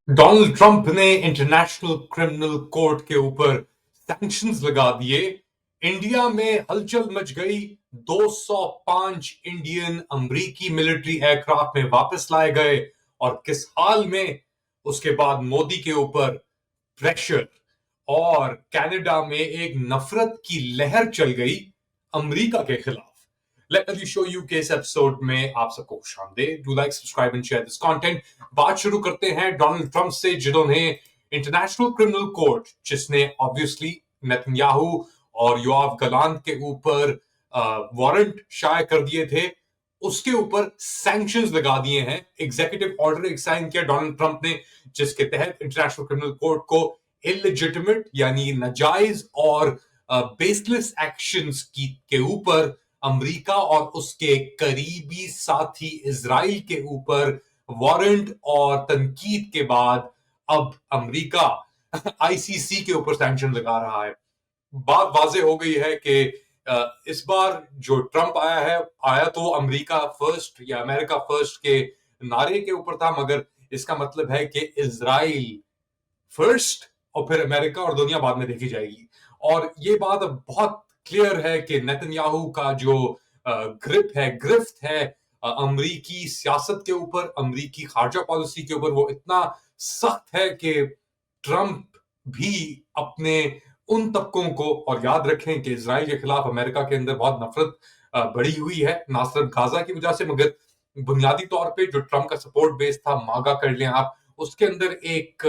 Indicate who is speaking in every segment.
Speaker 1: Donald Trump ने international Criminal court के ऊपर सैंक्शंस लगा दिए। इंडिया में हलचल मच गई। 205 इंडियन अमेरिकी मिलिट्री एयरक्राफ्ट में वापस लाए गए और किस हाल में उसके बाद मोदी के ऊपर प्रेशर और कनाडा में एक नफरत की लहर चल गई अमेरिका के खिलाफ। Let me show you के इस एपिसोड में आप सबको खुशामदीद। Do like subscribe and share this content. बात शुरू करते हैं डोनाल्ड ट्रंप से, जिन्होंने इंटरनेशनल क्रिमिनल कोर्ट, जिसने ऑब्वियसली नेतन्याहू और योआव गलांत के ऊपर वारंट शाया कर दिए थे, उसके ऊपर सैंक्शंस लगा दिए हैं। एग्जीक्यूटिव ऑर्डर साइन किया डोनाल्ड ट्रंप ने, जिसके तहत इंटरनेशनल क्रिमिनल कोर्ट को इलेजिटिमेट यानी नाजायज और बेसलेस एक्शंस के ऊपर अमेरिका और उसके करीबी साथी इजराइल के ऊपर वारंट और तनकीद के बाद अब अमेरिका आईसीसी के ऊपर सैंक्शन लगा रहा है। बात वाजे हो गई है कि इस बार जो ट्रंप आया तो अमेरिका फर्स्ट या अमेरिका फर्स्ट के नारे के ऊपर था, मगर इसका मतलब है कि इजराइल फर्स्ट और फिर अमेरिका और दुनिया बाद में देखी जाएगी। और ये बात अब बहुत क्लियर है कि नेतन्याहू का जो गिरफ्त है अमरीकी सियासत के ऊपर, अमरीकी खारजा पॉलिसी के ऊपर, वो इतना सख्त है कि ट्रंप भी अपने उन तबकों को, और याद रखें कि इजराइल के खिलाफ अमेरिका के अंदर बहुत नफरत बढ़ी हुई है, ना सिर्फ गाजा की वजह से, मगर बुनियादी तौर पे जो ट्रंप का सपोर्ट बेस था, मागा कर लें आप, उसके अंदर एक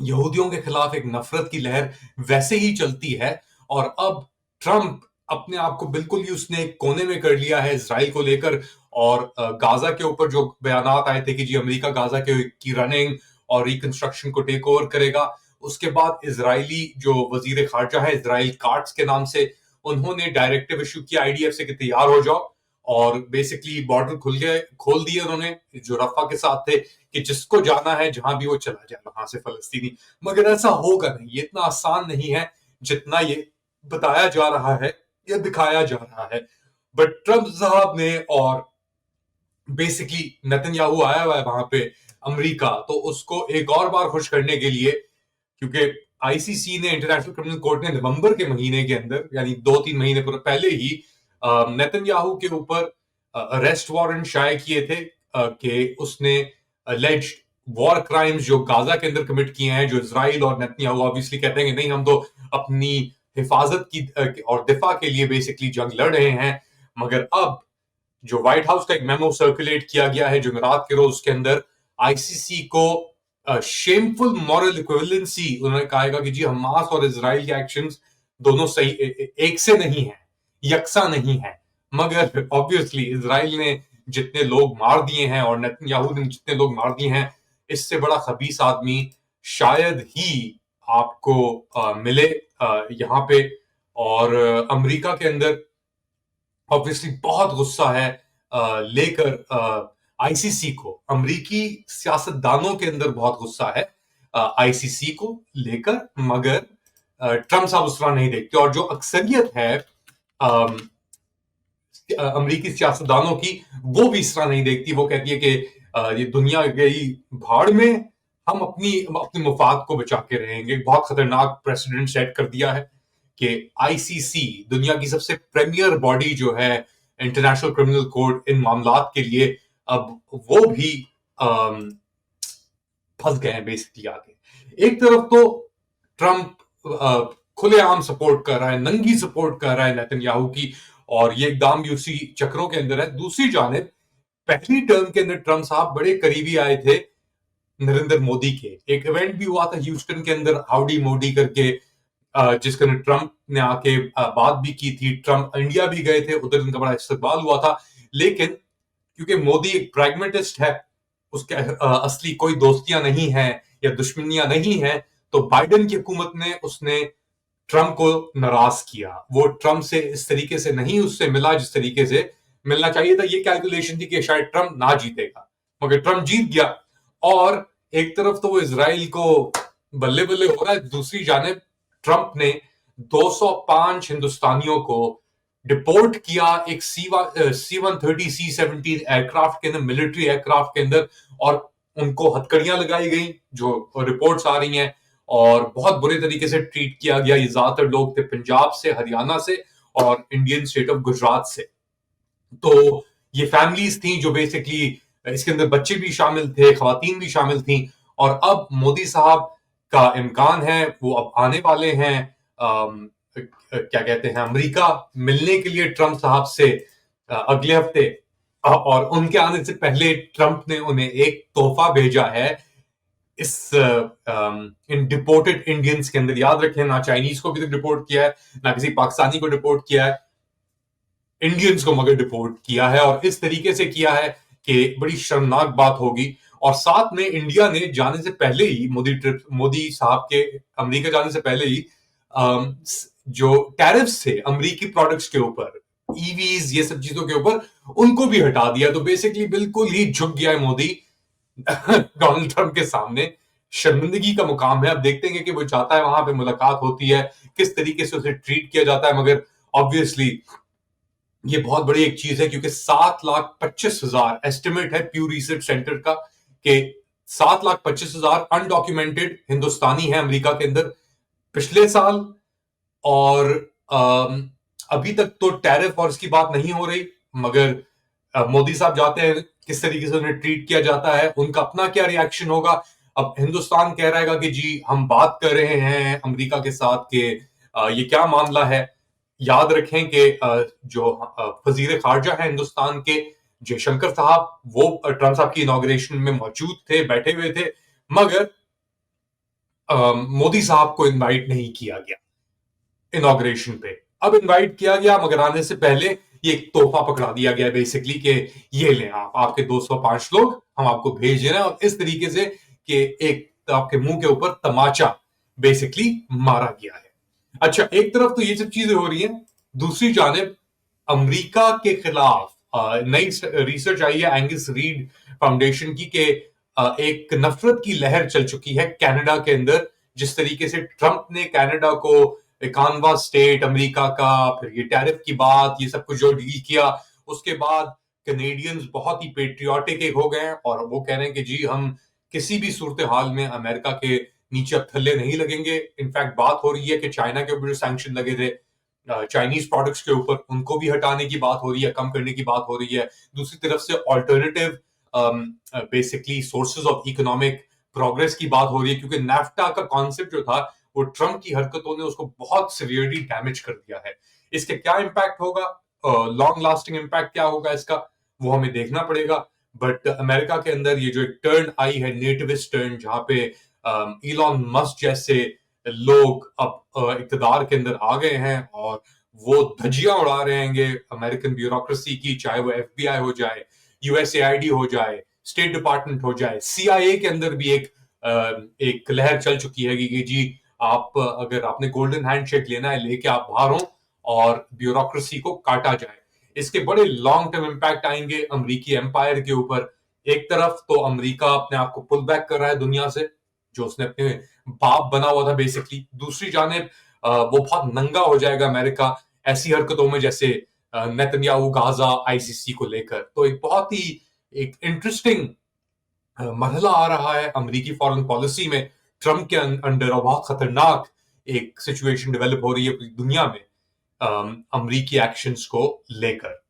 Speaker 1: यहूदियों के खिलाफ एक नफरत की लहर वैसे ही चलती है। और अब ट्रंप अपने आप को बिल्कुल ही उसने कोने में कर लिया है इजराइल को लेकर। और गाजा के ऊपर जो बयानात आए थे कि जी अमेरिका गाजा की रनिंग और रिकंस्ट्रक्शन को टेक ओवर करेगा, उसके बाद इजरायली जो वजीर खारजा है इजराइल काट्स के नाम से, उन्होंने डायरेक्टिव इशू किया आईडीएफ से कि तैयार हो जाओ, और बेसिकली बॉर्डर खोल दिए उन्होंने जो रफा के साथ थे, कि जिसको जाना है जहां भी वो चला जाए वहां से फलस्तीनी। मगर ऐसा होगा नहीं, ये इतना आसान नहीं है जितना ये बताया जा रहा है या दिखाया जा रहा है। बट ट्रंप साहब ने, और बेसिकली नेतन्याहू आया हुआ है वहां पे अमेरिका, तो उसको एक और बार खुश करने के लिए, क्योंकि आईसीसी ने, इंटरनेशनल क्रिमिनल कोर्ट ने नवंबर के महीने के अंदर, यानी 2-3 महीने पहले ही नेतन्याहू के ऊपर अरेस्ट वारंट शाये किए थे कि उसने अलेज्ड वॉर क्राइम्स जो गाजा के अंदर कमिट किए हैं, जो इजराइल और नेतन्याहू ऑब्वियसली कहते हैं कि नहीं, हम तो अपनी हिफाजत की और दिफा के लिए बेसिकली जंग लड़ रहे हैं। मगर अब जो व्हाइट हाउस का एक मेमो सर्कुलेट किया गया है जुमेरात के रोज, उसके अंदर आईसीसी को शेमफुल मॉरल इक्विवेलेंसी उन्होंने कहा कि जी हमास और इजराइल के एक्शंस दोनों सही एक से नहीं है, यकसा नहीं है। मगर ऑब्वियसली इजराइल ने जितने लोग मार दिए हैं और नेतन्याहू ने जितने लोग मार दिए हैं, इससे बड़ा खबीस आदमी शायद ही आपको मिले यहाँ पे। और अमेरिका के अंदर ऑब्वियसली बहुत गुस्सा है लेकर आईसीसी को, अमेरिकी सियासतदानों के अंदर बहुत गुस्सा है आईसीसी को लेकर, मगर ट्रंप साहब उस तरह नहीं देखते। और जो अक्सरियत है अमेरिकी सियासतदानों की, वो भी इस तरह नहीं देखती। वो कहती है कि ये दुनिया गई भाड़ में, हम अपने मुफाद को बचा के रहेंगे। बहुत खतरनाक प्रेसिडेंट सेट कर दिया है कि आईसीसी, दुनिया की सबसे प्रीमियर बॉडी जो है इंटरनेशनल क्रिमिनल कोर्ट इन मामलात के लिए, अब वो भी फंस गए हैं बेसिकली आगे। एक तरफ तो ट्रंप खुलेआम सपोर्ट कर रहा है, नंगी सपोर्ट कर रहा है नेतन्याहू की, और ये एकदम भी उसी चक्रों के अंदर है। दूसरी जानिब पहली टर्म के अंदर ट्रंप साहब बड़े करीबी आए थे नरेंद्र मोदी के। एक इवेंट भी हुआ था ह्यूस्टन के अंदर, हाउडी मोदी करके, जिसके अंदर ट्रंप ने आके बात भी की थी। ट्रंप इंडिया भी गए थे, उधर उनका बड़ा इस्तकबाल हुआ था। लेकिन क्योंकि मोदी एक प्रैग्मेटिस्ट है, उसके असली कोई दोस्तियां नहीं है या दुश्मनियां नहीं है, तो बाइडेन की हुकूमत ने उसने ट्रंप को नाराज किया। वो ट्रंप से इस तरीके से नहीं उससे मिला जिस तरीके से मिलना चाहिए था। ये कैलकुलेशन थी कि शायद ट्रंप ना जीतेगा, मगर ट्रंप जीत गया। और एक तरफ तो वो इजराइल को बल्ले बल्ले हो रहा है, दूसरी जानिब ट्रंप ने 205 हिंदुस्तानियों को डिपोर्ट किया एक C-130 C-17 एयरक्राफ्ट के अंदर, मिलिट्री एयरक्राफ्ट के अंदर, और उनको हथकड़ियां लगाई गई, जो रिपोर्ट्स आ रही हैं, और बहुत बुरे तरीके से ट्रीट किया गया। ये ज्यादातर लोग थे पंजाब से, हरियाणा से और इंडियन स्टेट ऑफ गुजरात से। तो ये फैमिलीज थी जो बेसिकली, इसके अंदर बच्चे भी शामिल थे, खवातीन भी शामिल थी। और अब मोदी साहब का इम्कान है वो अब आने वाले हैं, क्या कहते हैं, अमेरिका मिलने के लिए ट्रंप साहब से अगले हफ्ते। और उनके आने से पहले ट्रंप ने उन्हें एक तोहफा भेजा है इस इन डिपोर्टेड इंडियंस के अंदर। याद रखें, ना चाइनीज को अभी तक डिपोर्ट किया है, ना किसी पाकिस्तानी को डिपोर्ट किया है, इंडियंस को मगर डिपोर्ट किया है, और इस तरीके से किया है कि बड़ी शर्मनाक बात होगी। और साथ में इंडिया ने जाने से पहले ही, मोदी साहब के अमेरिका जाने से पहले ही जो टैरिफ्स थे अमेरिकी प्रोडक्ट्स के ऊपर, ईवीज, ये सब चीजों के ऊपर, उनको भी हटा दिया। तो बेसिकली बिल्कुल ही झुक गया है मोदी डोनाल्ड ट्रंप के सामने। शर्मिंदगी का मुकाम है। अब देखते हैं कि वो चाहता है, वहां पे मुलाकात होती है, किस तरीके से उसे ट्रीट किया जाता है। मगर ऑब्वियसली ये बहुत बड़ी एक चीज है, क्योंकि 7,25,000 एस्टिमेट है प्यू रिसर्च सेंटर का कि 7,25,000 अनडॉक्यूमेंटेड हिंदुस्तानी है अमेरिका के अंदर पिछले साल। और अभी तक तो टैरिफ और इसकी बात नहीं हो रही, मगर मोदी साहब जाते हैं, किस तरीके से उन्हें ट्रीट किया जाता है, उनका अपना क्या रिएक्शन होगा। अब हिंदुस्तान कह रहेगा कि जी हम बात कर रहे हैं अमेरिका के साथ कि ये क्या मामला है। याद रखें कि जो वजीर खारजा है हिंदुस्तान के, जयशंकर साहब, वो ट्रंप साहब की इनॉग्रेशन में मौजूद थे, बैठे हुए थे, मगर मोदी साहब को इनवाइट नहीं किया गया इनॉग्रेशन पे। अब इनवाइट किया गया, मगर आने से पहले ये एक तोहफा पकड़ा दिया गया बेसिकली कि ये लें आप, आपके 205 लोग हम आपको भेज रहे हैं। और इस तरीके से कि एक आपके मुंह के ऊपर तमाचा बेसिकली मारा गया है। अच्छा, एक तरफ तो ये सब चीजें हो रही हैं, दूसरी जानिब अमेरिका के खिलाफ नई रिसर्च आई है एंगस रीड फाउंडेशन की कि एक नफरत की लहर चल चुकी है कनाडा के अंदर। जिस तरीके से ट्रंप ने कनाडा को इकानवा स्टेट अमेरिका का, फिर ये टैरिफ की बात, ये सब कुछ जो डील किया, उसके बाद कनेडियंस बहुत ही पेट्रियाटिक एक हो गए हैं, और वो कह रहे हैं कि जी हम किसी भी सूरत हाल में अमेरिका के नीचे अब थल्ले नहीं लगेंगे। इनफैक्ट बात हो रही है कि चाइना के ऊपर जो सैंक्शन लगे थे चाइनीज प्रोडक्ट्स के ऊपर, उनको भी हटाने की बात हो रही है, कम करने की बात हो रही है। दूसरी तरफ से alternative basically sources of economic progress की बात हो रही है, क्योंकि नाफ्टा का कॉन्सेप्ट जो था वो ट्रंप की हरकतों ने उसको बहुत सिवियरली डैमेज कर दिया है। इसके क्या इम्पैक्ट होगा, लॉन्ग लास्टिंग इम्पैक्ट क्या होगा इसका, वो हमें देखना पड़ेगा। बट अमेरिका के अंदर ये जो एक टर्न आई है, नेटिविस्ट टर्न, जहां पे इलॉन मस्क जैसे लोग अब इकतदार के अंदर आ गए हैं और वो धज्जियां उड़ा रहे हैं अमेरिकन ब्यूरोक्रेसी की, चाहे वो एफबीआई हो जाए, यूएसएआईडी हो जाए, स्टेट डिपार्टमेंट हो जाए, सीआईए के अंदर भी एक लहर चल चुकी है कि जी आप अगर आपने गोल्डन हैंडशेक लेना है, लेके आप बाहर हो और ब्यूरोक्रेसी को काटा जाए। इसके बड़े लॉन्ग टर्म इंपैक्ट आएंगे अमेरिकी एम्पायर के ऊपर। एक तरफ तो अमेरिका अपने आप को पुल बैक कर रहा है दुनिया से, जो उसने अपने बाप बना हुआ था बेसिकली। दूसरी जानिब वो बहुत नंगा हो जाएगा अमेरिका ऐसी हरकतों में, जैसे नेतन्याहू गाजा आईसीसी को लेकर। तो एक बहुत ही एक इंटरेस्टिंग मरहला आ रहा है अमेरिकी फॉरेन पॉलिसी में ट्रंप के अंडर, और बहुत खतरनाक एक सिचुएशन डेवलप हो रही है पूरी दुनिया में अमेरिकी एक्शंस को लेकर।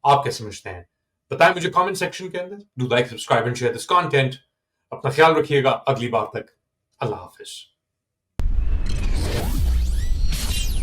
Speaker 1: आप क्या समझते हैं, बताएं मुझे कमेंट सेक्शन के अंदर। Do like, subscribe and share this content. अपना ख्याल रखिएगा, अगली बार तक अल्लाह हाफिज।